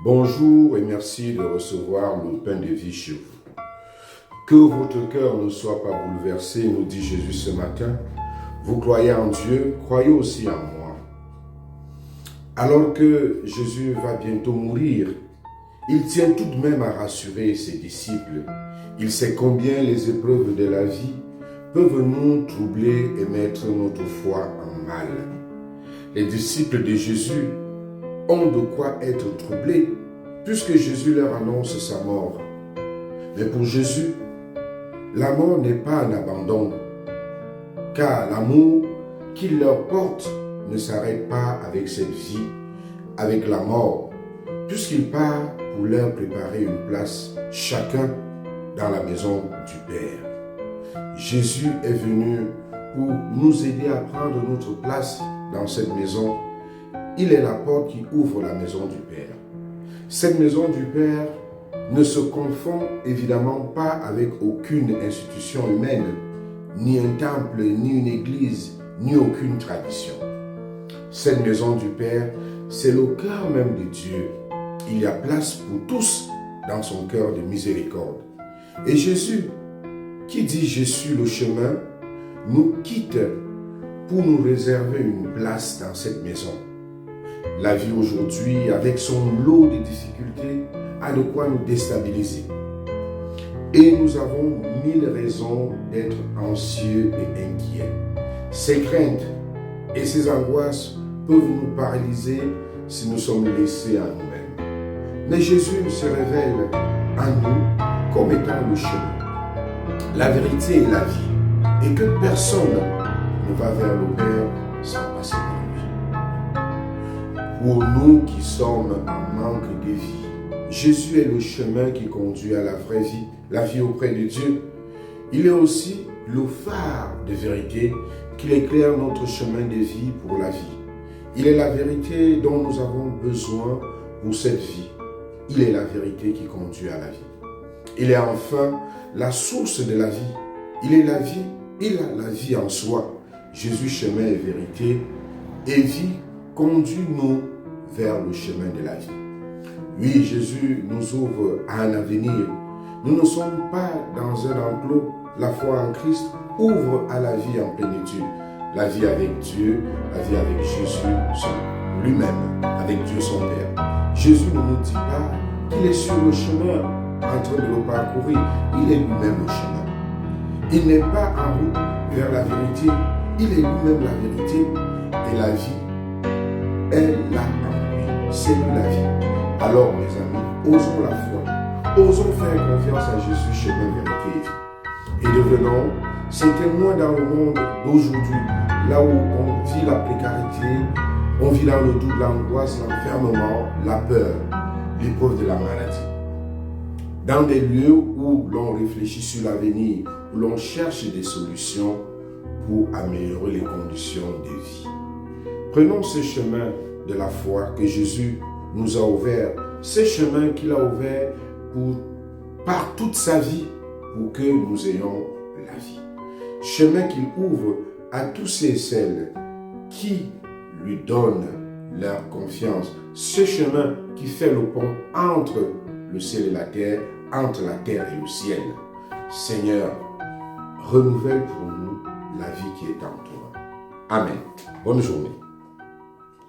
Bonjour et merci de recevoir le pain de vie chez vous. Que votre cœur ne soit pas bouleversé, nous dit Jésus ce matin. Vous croyez en Dieu, croyez aussi en moi. Alors que Jésus va bientôt mourir, il tient tout de même à rassurer ses disciples. Il sait combien les épreuves de la vie peuvent nous troubler et mettre notre foi en mal. Les disciples de Jésus ont de quoi être troublés, puisque Jésus leur annonce sa mort. Mais pour Jésus, la mort n'est pas un abandon, car l'amour qu'il leur porte ne s'arrête pas avec cette vie, avec la mort, puisqu'il part pour leur préparer une place, chacun dans la maison du Père. Jésus est venu pour nous aider à prendre notre place dans cette maison. Il est la porte qui ouvre la maison du Père. Cette maison du Père ne se confond évidemment pas avec aucune institution humaine, ni un temple, ni une église, ni aucune tradition. Cette maison du Père, c'est le cœur même de Dieu. Il y a place pour tous dans son cœur de miséricorde. Et Jésus, qui dit « Je suis le chemin », nous quitte pour nous réserver une place dans cette maison. La vie aujourd'hui, avec son lot de difficultés, a de quoi nous déstabiliser. Et nous avons 1000 raisons d'être anxieux et inquiets. Ces craintes et ces angoisses peuvent nous paralyser si nous sommes laissés à nous-mêmes. Mais Jésus se révèle à nous comme étant le chemin, la vérité et la vie, et que personne ne va vers le Père sans passer par lui. Pour nous qui sommes en manque de vie, Jésus est le chemin qui conduit à la vraie vie, la vie auprès de Dieu. Il est aussi le phare de vérité qui éclaire notre chemin de vie pour la vie. Il est la vérité dont nous avons besoin pour cette vie. Il est la vérité qui conduit à la vie. Il est enfin la source de la vie. Il est la vie, il a la vie en soi. Jésus, chemin et vérité, et vie conduit-nous vers le chemin de la vie. Oui, Jésus nous ouvre à un avenir. Nous ne sommes pas dans un enclos. La foi en Christ ouvre à la vie en plénitude. La vie avec Dieu, la vie avec Jésus lui-même, avec Dieu son Père. Jésus ne nous dit pas qu'il est sur le chemin en train de le parcourir. Il est lui-même le chemin. Il n'est pas en route vers la vérité. Il est lui-même la vérité. Et la vie est là en lui. C'est lui la vie. Alors, mes amis, osons la foi. Osons faire confiance à Jésus, chemin, vérité et vie. Et devenons ces témoins dans le monde d'aujourd'hui, là où on vit la précarité, on vit dans le doute, l'angoisse, l'enfermement, la peur, l'épreuve de la maladie. Dans des lieux où l'on réfléchit sur l'avenir, où l'on cherche des solutions pour améliorer les conditions de vie. Prenons ce chemin de la foi que Jésus nous a ouvert, ce chemin qu'il a ouvert par toute sa vie pour que nous ayons la vie. Chemin qu'il ouvre à tous ceux et celles qui lui donnent leur confiance. Ce chemin qui fait le pont entre le ciel et la terre, entre la terre et le ciel. Seigneur, renouvelle pour nous la vie qui est en toi. Amen. Bonne journée.